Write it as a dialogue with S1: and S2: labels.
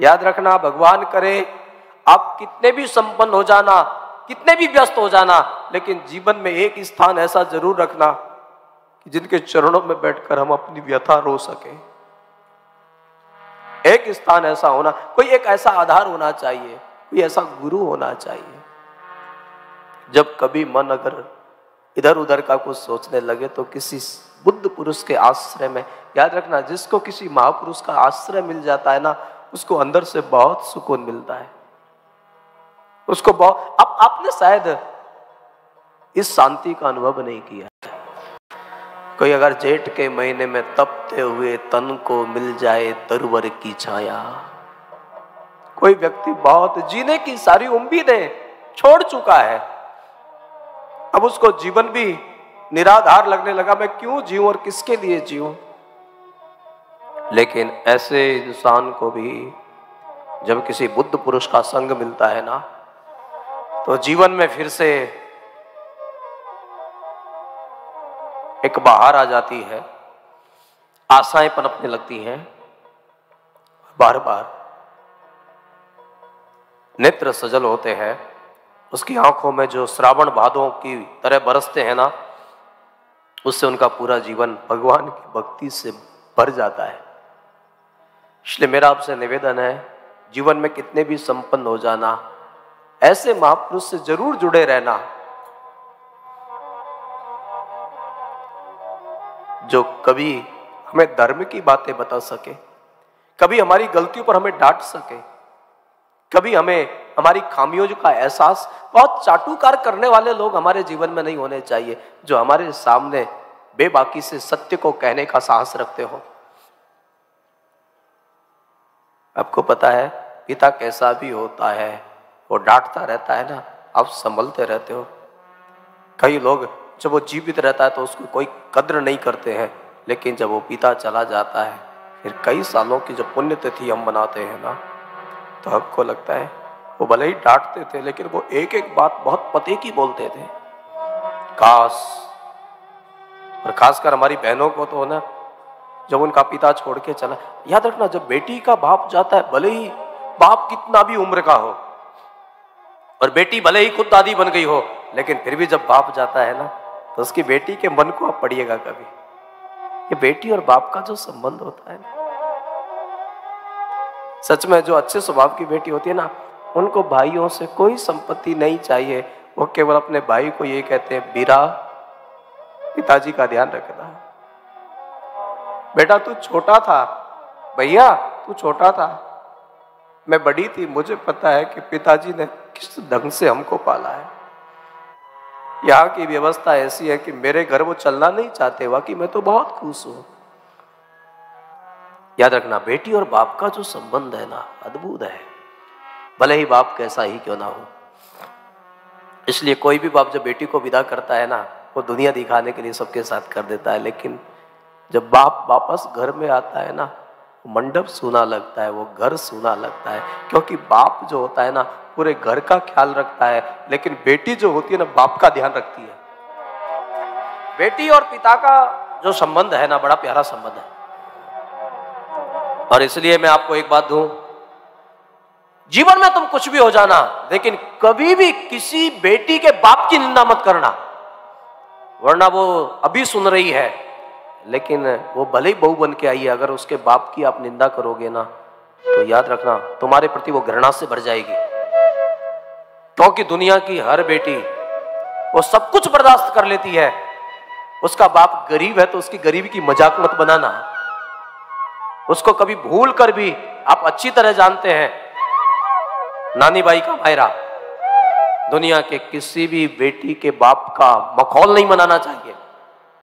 S1: याद रखना, भगवान करे आप कितने भी संपन्न हो जाना, कितने भी व्यस्त हो जाना, लेकिन जीवन में एक स्थान ऐसा जरूर रखना कि जिनके चरणों में बैठकर हम अपनी व्यथा रो सके। एक स्थान ऐसा होना, कोई एक ऐसा आधार होना चाहिए, कोई ऐसा गुरु होना चाहिए। जब कभी मन अगर इधर उधर का कुछ सोचने लगे तो किसी बुद्ध पुरुष के आश्रय में, याद रखना जिसको किसी महापुरुष का आश्रय मिल जाता है ना, उसको अंदर से बहुत सुकून मिलता है। उसको बहुत, अब आपने शायद इस शांति का अनुभव नहीं किया है। कोई अगर जेठ के महीने में तपते हुए तन को मिल जाए तरवर की छाया, कोई व्यक्ति बहुत जीने की सारी उम्मीदें छोड़ चुका है, अब उसको जीवन भी निराधार लगने लगा, मैं क्यों जीऊं और किसके लिए जीऊं। लेकिन ऐसे इंसान को भी जब किसी बुद्ध पुरुष का संग मिलता है ना, तो जीवन में फिर से एक बहार आ जाती है, आशाएं पनपने लगती हैं, बार बार नेत्र सजल होते हैं, उसकी आंखों में जो श्रावण भादों की तरह बरसते हैं ना, उससे उनका पूरा जीवन भगवान की भक्ति से भर जाता है। इसलिए मेरा आपसे निवेदन है, जीवन में कितने भी संपन्न हो जाना, ऐसे महापुरुष से जरूर जुड़े रहना जो कभी हमें धर्म की बातें बता सके, कभी हमारी गलतियों पर हमें डांट सके, कभी हमें हमारी खामियों का एहसास, बहुत चाटुकार करने वाले लोग हमारे जीवन में नहीं होने चाहिए, जो हमारे सामने बेबाकी से सत्य को कहने का साहस रखते हो। आपको पता है पिता कैसा भी होता है, वो डांटता रहता है ना, आप संभलते रहते हो। कई लोग जब वो जीवित रहता है तो उसको कोई कद्र नहीं करते हैं, लेकिन जब वो पिता चला जाता है, फिर कई सालों की जब पुण्यतिथि हम मनाते हैं ना, तो आपको लगता है वो भले ही डांटते थे, लेकिन वो एक एक बात बहुत पते की बोलते थे। काश, और खासकर हमारी बहनों को तो ना, जब उनका पिता छोड़ के चला, याद रखना जब बेटी का बाप जाता है, भले ही बाप कितना भी उम्र का हो और बेटी भले ही खुद दादी बन गई हो, लेकिन फिर भी जब बाप जाता है ना, तो उसकी बेटी के मन को आप पढ़िएगा कभी, ये बेटी और बाप का जो संबंध होता है ना, सच में जो अच्छे स्वभाव की बेटी होती है ना, उनको भाइयों से कोई संपत्ति नहीं चाहिए, वो केवल अपने भाई को ये कहते हैं, बीरा पिताजी का ध्यान रखना। बेटा तू छोटा था, भैया तू छोटा था, मैं बड़ी थी, मुझे पता है कि पिताजी ने किस ढंग से हमको पाला है। यहाँ की व्यवस्था ऐसी है कि मेरे घर वो चलना नहीं चाहते, वाकई मैं तो बहुत खुश हूं। याद रखना बेटी और बाप का जो संबंध है ना, अद्भुत है, भले ही बाप कैसा ही क्यों ना हो। इसलिए कोई भी बाप जब बेटी को विदा करता है ना, वो दुनिया दिखाने के लिए सबके साथ कर देता है, लेकिन जब बाप वापस घर में आता है ना, मंडप सूना लगता है, वो घर सूना लगता है, क्योंकि बाप जो होता है ना पूरे घर का ख्याल रखता है, लेकिन बेटी जो होती है ना बाप का ध्यान रखती है। बेटी और पिता का जो संबंध है ना, बड़ा प्यारा संबंध है। और इसलिए मैं आपको एक बात दूं, जीवन में तुम कुछ भी हो जाना, लेकिन कभी भी किसी बेटी के बाप की निंदा मत करना, वरना वो अभी सुन रही है, लेकिन वो भले ही बहू बन के आई है, अगर उसके बाप की आप निंदा करोगे ना, तो याद रखना तुम्हारे प्रति वो घृणा से भर जाएगी। क्योंकि दुनिया की हर बेटी वो सब कुछ बर्दाश्त कर लेती है, उसका बाप गरीब है तो उसकी गरीबी की मजाक मत बनाना। उसको कभी भूल कर भी, आप अच्छी तरह जानते हैं, नानी बाई का मायरा, दुनिया के किसी भी बेटी के बाप का मखौल नहीं मनाना चाहिए।